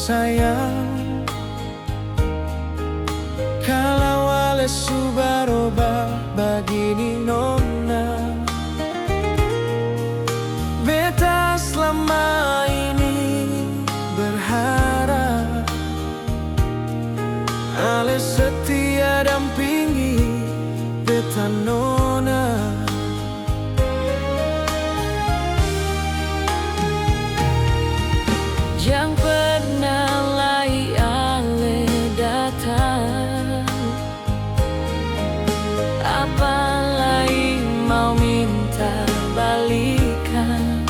sayang, kalau ale subaroba begini nona. Beta selama ini berharap ale setia dampingi beta nona. Yang pernah lai ale datang, apalagi mau minta balikan.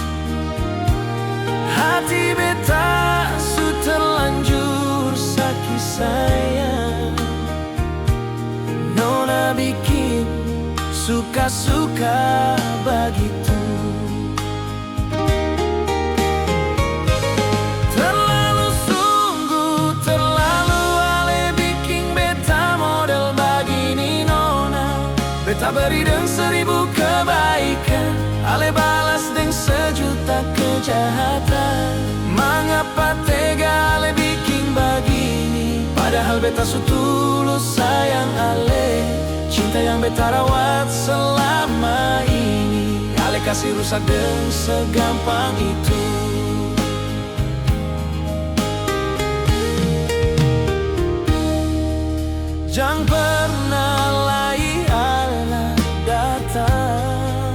Hati beta su terlanjur sakit sayang, nona bikin suka-suka begitu. Terlalu sungguh, terlalu ale bikin beta model begini nona. Beta beri dengan 1000 kebaikan, ale balas dengan 1.000.000 kejahatan. Mengapa tega ale bikin begini, padahal beta su tulus sayang ale. Cinta yang beta rawat selama ini, ale kasih rusak dengan segampang itu. Jangan pernah lagi ale datang,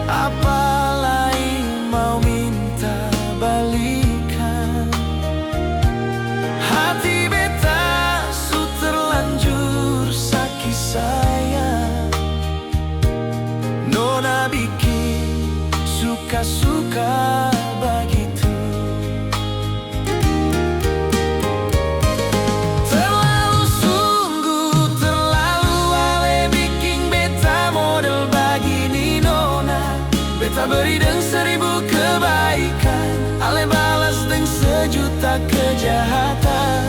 apalagi mau minta balikan. Hati beta su terlanjur sakit sayang, nona bikin suka-suka begitu. Terlalu sungguh, terlalu ale bikin beta model begini nona. Beta beri dengan 1000 kebaikan, ale balas dengan 1.000.000 kejahatan.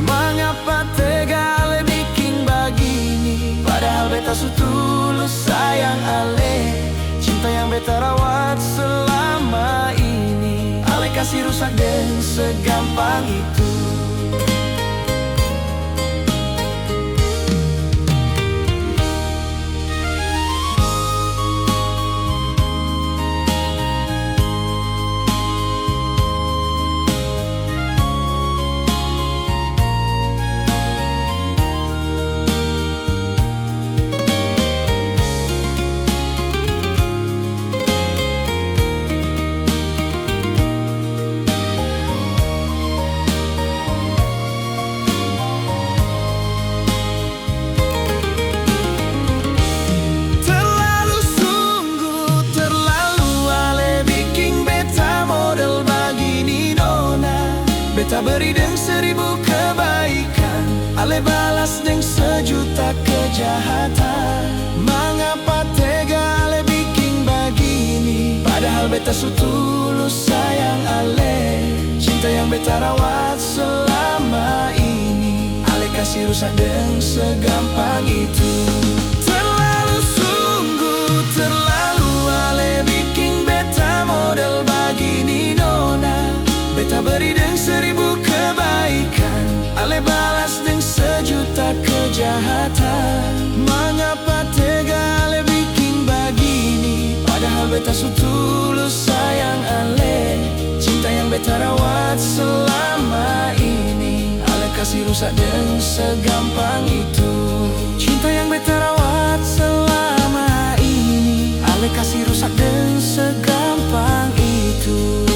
Mengapa tega ale bikin begini, padahal beta su tulus sayang ale. Cinta yang beta rawat selama ini, ale kasih rusak dengan segampang itu. Beta beri dengan 1000 kebaikan, ale balas dengan 1.000.000 kejahatan. Mengapa tega ale bikin begini, padahal beta su tulus sayang ale. Cinta yang beta rawat selama ini, ale kasih rusak dengan segampang itu. Terlalu sungguh, terlalu ale bikin beta model begini nona. Beta beri dengan 1000 kebaikan, ale balas dengan 1.000.000 kejahatan. Mengapa tega ale bikin begini, padahal beta su tulus sayang ale. Cinta yang beta rawat selama ini, ale kasih rusak dengan segampang itu. Cinta yang beta rawat selama ini, ale kasih rusak dengan segampang itu.